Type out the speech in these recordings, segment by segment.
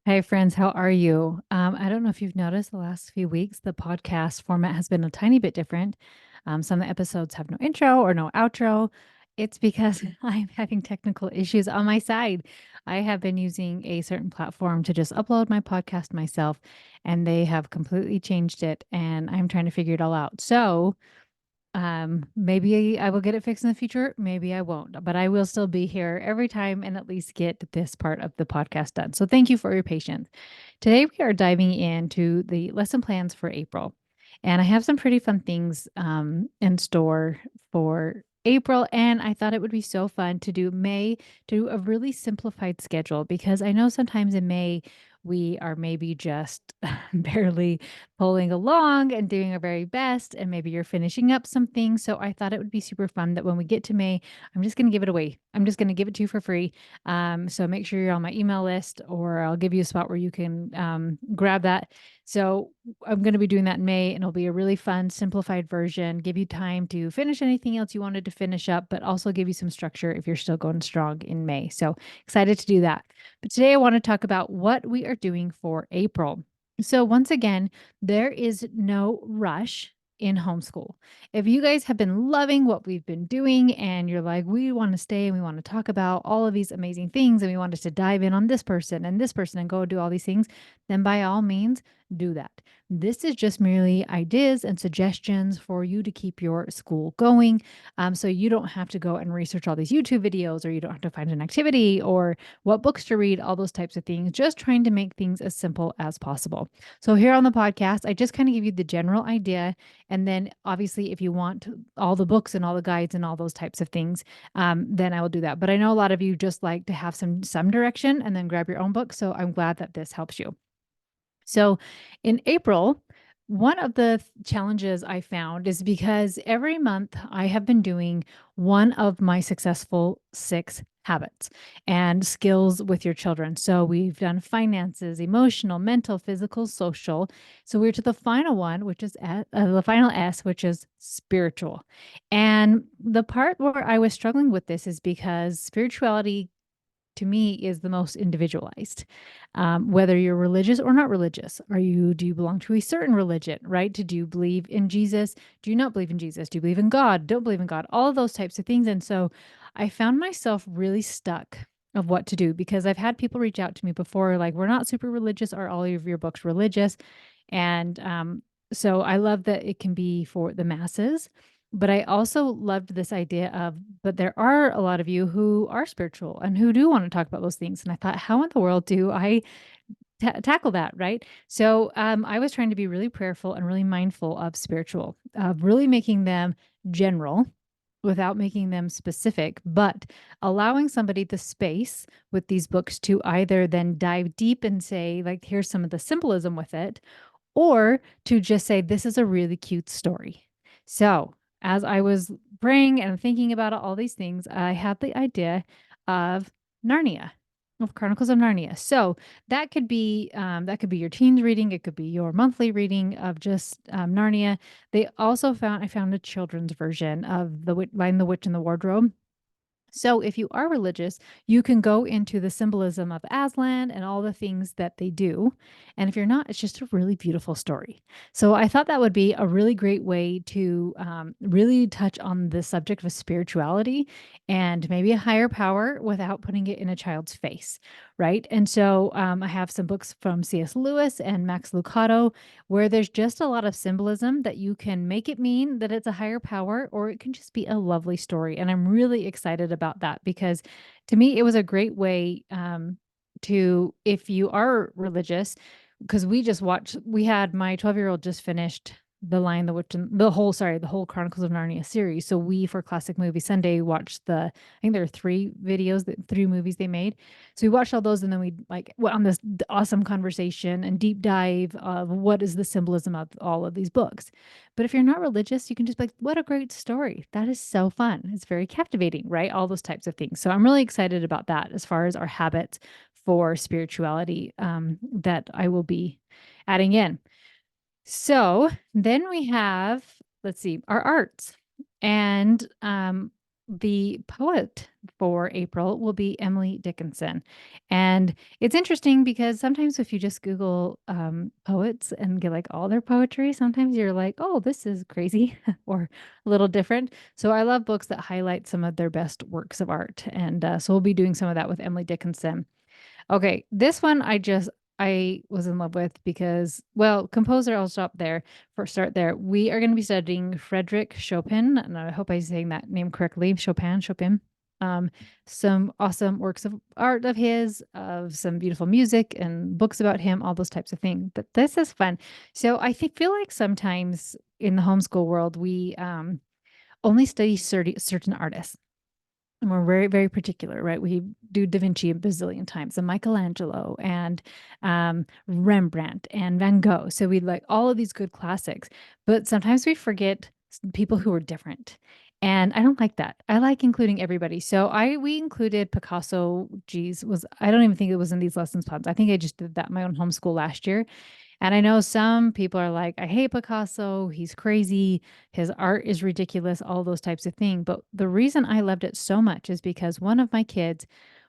Hey friends, how are you? I don't know if you've noticed the last few weeks, the podcast format has been a tiny bit different. Some of the episodes have no intro or no outro. It's because I'm having technical issues on my side. I have been using a certain platform to just upload my podcast myself, and they have completely changed it, and I'm trying to figure it all out. Maybe I will get it fixed in the future. Maybe I won't, but I will still be here every time and at least get this part of the podcast done. So thank you for your patience. Today we are diving into the lesson plans for April. And I have some pretty fun things in store for April. And I thought it would be so fun to do May, to do a really simplified schedule because I know sometimes in May we are maybe just barely pulling along and doing our very best. And maybe you're finishing up something. So I thought it would be super fun that when we get to May, I'm just going to give it away. I'm just going to give it to you for free. So make sure you're on my email list, or I'll give you a spot where you can grab that. So I'm going to be doing that in May, and it'll be a really fun, simplified version. Give you time to finish anything else you wanted to finish up, but also give you some structure if you're still going strong in May. So excited to do that. But today I want to talk about what we are doing for April. So, once again, there is no rush in homeschool. If you guys have been loving what we've been doing and you're like, we want to stay and we want to talk about all of these amazing things and we want us to dive in on this person and go do all these things, then by all means, do that. This is just merely ideas and suggestions for you to keep your school going. So you don't have to go and research all these YouTube videos, or you don't have to find an activity or what books to read, all those types of things, just trying to make things as simple as possible. So here on the podcast, I just kind of give you the general idea. And then obviously, if you want all the books and all the guides and all those types of things, then I will do that. But I know a lot of you just like to have some direction and then grab your own book. So I'm glad that this helps you. So in April, one of the challenges I found is because every month I have been doing one of my successful six habits and skills with your children. So we've done finances, emotional, mental, physical, social. So we're to the final one, which is the final S, which is spiritual. And the part where I was struggling with this is because spirituality to me is the most individualized. Whether you're religious or not religious, do you belong to a certain religion, right? Do you believe in Jesus? Do you not believe in Jesus? Do you believe in God? Don't believe in God? All of those types of things. And so I found myself really stuck of what to do because I've had people reach out to me before, like, we're not super religious. Are all of your books religious? And so I love that it can be for the masses. But I also loved this idea of, but there are a lot of you who are spiritual and who do want to talk about those things. And I thought, how in the world do I tackle that? Right. So I was trying to be really prayerful and really mindful of spiritual, of really making them general without making them specific, but allowing somebody the space with these books to either then dive deep and say, like, here's some of the symbolism with it, or to just say, this is a really cute story. So, as I was praying and thinking about all these things, I had the idea of Narnia, of Chronicles of Narnia. So that could be your teens reading, it could be your monthly reading of just Narnia. I found a children's version of the Lion, the Witch, and the Wardrobe. So, if you are religious, you can go into the symbolism of Aslan and all the things that they do. And if you're not, it's just a really beautiful story. So, I thought that would be a really great way to really touch on the subject of spirituality and maybe a higher power without putting it in a child's face, right? And so, I have some books from C.S. Lewis and Max Lucado where there's just a lot of symbolism that you can make it mean that it's a higher power, or it can just be a lovely story. And I'm really excited about that because to me, it was a great way if you are religious, because we had my 12-year-old just finished The Lion, the Witch, and the whole Chronicles of Narnia series. So we, for Classic Movie Sunday, watched I think there are three movies they made. So we watched all those, and then we like went on this awesome conversation and deep dive of what is the symbolism of all of these books. But if you're not religious, you can just be like, what a great story. That is so fun. It's very captivating, right? All those types of things. So I'm really excited about that as far as our habits for spirituality that I will be adding in. So then we have, let's see, our arts. And the poet for April will be Emily Dickinson. And it's interesting because sometimes if you just Google poets and get like all their poetry, sometimes you're like, oh, this is crazy or a little different. So I love books that highlight some of their best works of art. And so we'll be doing some of that with Emily Dickinson. Okay, this one I was in love with because, well, composer, I'll stop there for start there. We are going to be studying Frederick Chopin, and I hope I'm saying that name correctly. Chopin. Um, some awesome works of art of his, of some beautiful music and books about him, all those types of things. But this is fun. So I think feel like sometimes in the homeschool world we only study certain artists. And we're very, very particular, right? We do Da Vinci a bazillion times, and Michelangelo and Rembrandt and Van Gogh. So we like all of these good classics, but sometimes we forget people who are different. And I don't like that. I like including everybody. So we included Picasso. Geez, was I don't even think it was in these lessons plans. I think I just did that in my own homeschool last year. And I know some people are like, I hate Picasso. He's crazy. His art is ridiculous, all those types of things. But the reason I loved it so much is because one of my kids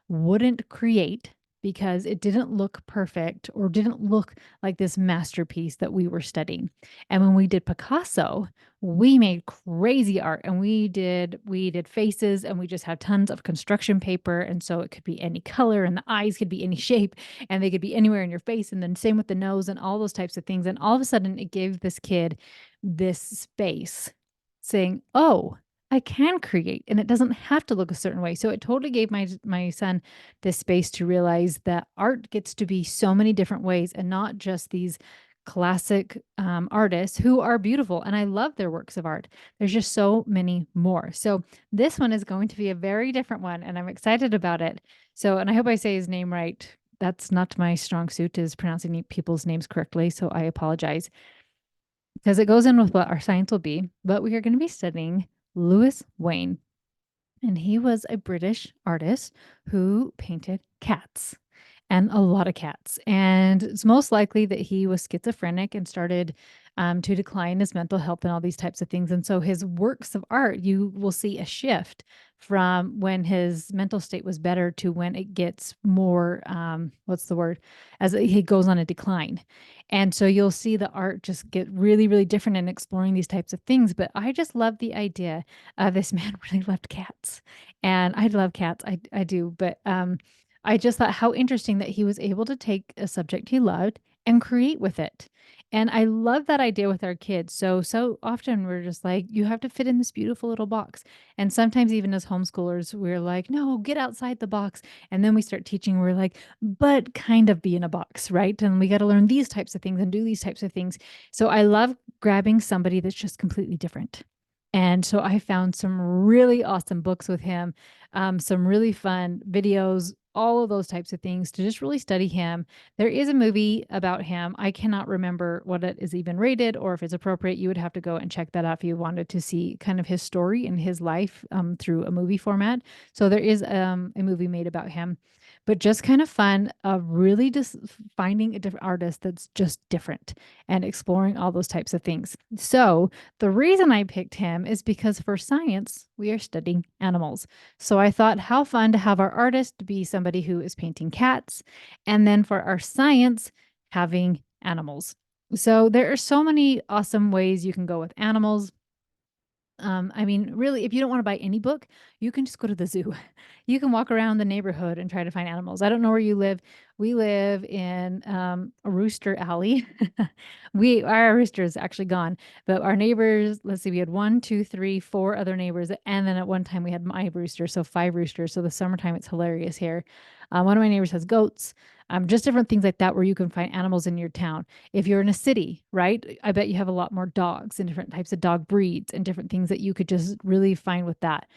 wouldn't create because it didn't look perfect or didn't look like this masterpiece that we were studying. And when we did Picasso, we made crazy art and we did faces and we just had tons of construction paper and so it could be any color and the eyes could be any shape and they could be anywhere in your face and then same with the nose and all those types of things and all of a sudden it gave this kid this space saying, "Oh, I can create and it doesn't have to look a certain way." So it totally gave my son this space to realize that art gets to be so many different ways and not just these classic artists who are beautiful and I love their works of art. There's just so many more. So this one is going to be a very different one and I'm excited about it. So, and I hope I say his name right. That's not my strong suit is pronouncing people's names correctly. So I apologize because it goes in with what our science will be. But we are going to be studying Louis Wayne. And he was a British artist who painted cats and a lot of cats. And it's most likely that he was schizophrenic and started to decline his mental health and all these types of things. And so his works of art, you will see a shift from when his mental state was better to when it gets more, what's the word, as he goes on a decline. And so you'll see the art just get really, really different in exploring these types of things. But I just love the idea. This man really loved cats, and I love cats. I do, but I just thought how interesting that he was able to take a subject he loved and create with it. And I love that idea with our kids. So often we're just like, you have to fit in this beautiful little box. And sometimes even as homeschoolers, we're like, no, get outside the box. And then we start teaching, we're like, but kind of be in a box, right? And we got to learn these types of things and do these types of things. So I love grabbing somebody that's just completely different. And so I found some really awesome books with him, some really fun videos, all of those types of things to just really study him. There is a movie about him. I cannot remember what it is even rated or if it's appropriate. You would have to go and check that out if you wanted to see kind of his story and his life through a movie format. So there is a movie made about him, but just kind of fun of really just finding a different artist that's just different and exploring all those types of things. So the reason I picked him is because for science, we are studying animals. So I thought how fun to have our artist be somebody who is painting cats, and then for our science, having animals. So there are so many awesome ways you can go with animals. I mean, really, if you don't want to buy any book, you can just go to the zoo. You can walk around the neighborhood and try to find animals. I don't know where you live. We live in a rooster alley. Our rooster is actually gone, but our neighbors, let's see, we had one, two, three, four other neighbors. And then at one time we had my rooster. So five roosters. So the summertime, it's hilarious here. One of my neighbors has goats, just different things like that where you can find animals in your town. If you're in a city, right? I bet you have a lot more dogs and different types of dog breeds and different things that you could just really find with that.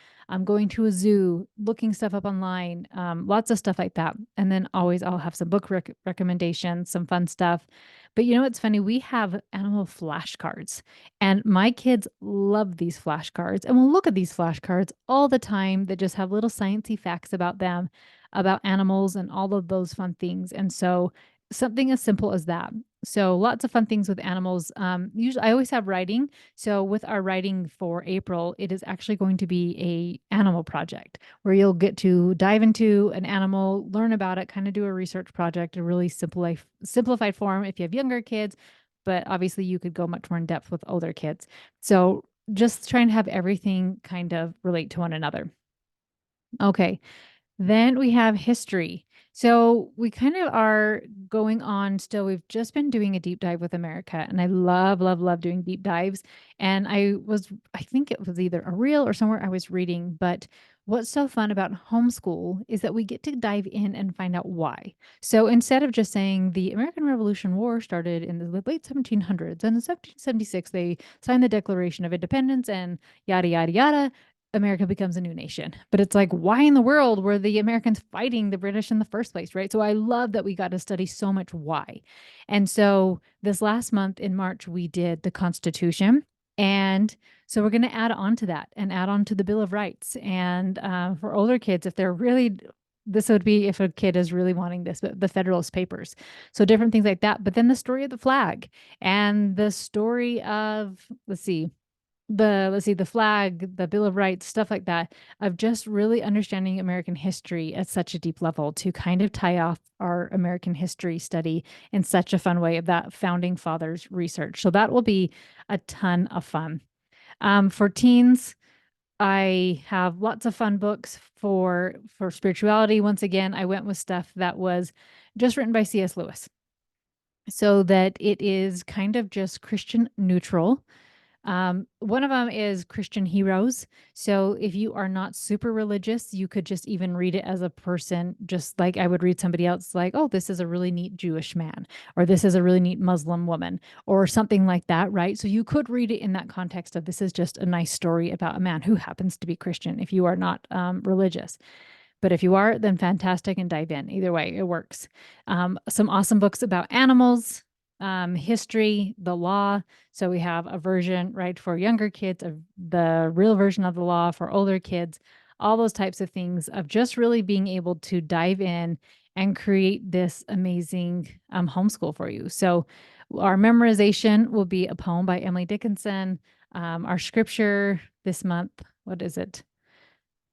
Going to a zoo, looking stuff up online, lots of stuff like that. And then always I'll have some book recommendations, some fun stuff. But you know what's funny? We have animal flashcards, and my kids love these flashcards. And we'll look at these flashcards all the time that just have little sciencey facts about them, about animals, and all of those fun things. And so something as simple as that. So lots of fun things with animals. Usually I always have writing. So with our writing for April, it is actually going to be a animal project where you'll get to dive into an animal, learn about it, kind of do a research project, a really simplified form if you have younger kids, but obviously you could go much more in depth with older kids. So just trying to have everything kind of relate to one another. Okay. Then we have history. So we kind of are going on still. We've just been doing a deep dive with America, and I love, love, love doing deep dives. And I think it was either a reel or somewhere I was reading, but what's so fun about homeschool is that we get to dive in and find out why. So instead of just saying the American Revolution War started in the late 1700s, and in 1776 they signed the Declaration of Independence and yada, yada, yada, America becomes a new nation. But it's like, why in the world were the Americans fighting the British in the first place, right? So I love that we got to study so much why. And so this last month in March, we did the Constitution. And so we're going to add on to that and add on to the Bill of Rights. And for older kids, if they're really, this would be if a kid is really wanting this, but the Federalist Papers. So different things like that. But then the story of the flag and the story of, the flag, the Bill of Rights, stuff like that, of just really understanding American history at such a deep level to kind of tie off our American history study in such a fun way of that founding fathers research. So that will be a ton of fun. For teens, I have lots of fun books for spirituality. Once again, I went with stuff that was just written by C.S. Lewis so that it is kind of just Christian neutral. One of them is Christian Heroes. So if you are not super religious, you could just even read it as a person, just like I would read somebody else, like, oh, this is a really neat Jewish man, or this is a really neat Muslim woman, or something like that, right? So you could read it in that context of this is just a nice story about a man who happens to be Christian if you are not religious. But if you are, then fantastic and dive in. Either way, it works. Some awesome books about animals, history, the law. So we have a version, right, for younger kids, of the real version of the law for older kids, all those types of things of just really being able to dive in and create this amazing homeschool for you. So our memorization will be a poem by Emily Dickinson. Our scripture this month, what is it?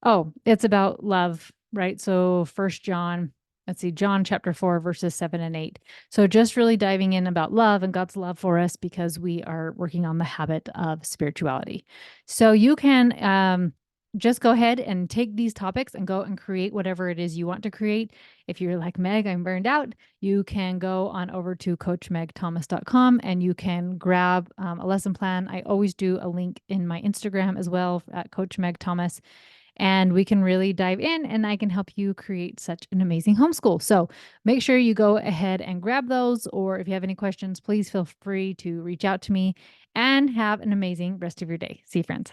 Oh, it's about love, right? So First John, let's see, John chapter 4, verses 7 and 8. So just really diving in about love and God's love for us because we are working on the habit of spirituality. So you can just go ahead and take these topics and go and create whatever it is you want to create. If you're like Meg, I'm burned out, you can go on over to coachmegthomas.com and you can grab a lesson plan. I always do a link in my Instagram as well at Coach Meg Thomas, and we can really dive in and I can help you create such an amazing homeschool. So make sure you go ahead and grab those, or if you have any questions, please feel free to reach out to me, and have an amazing rest of your day. See you, friends.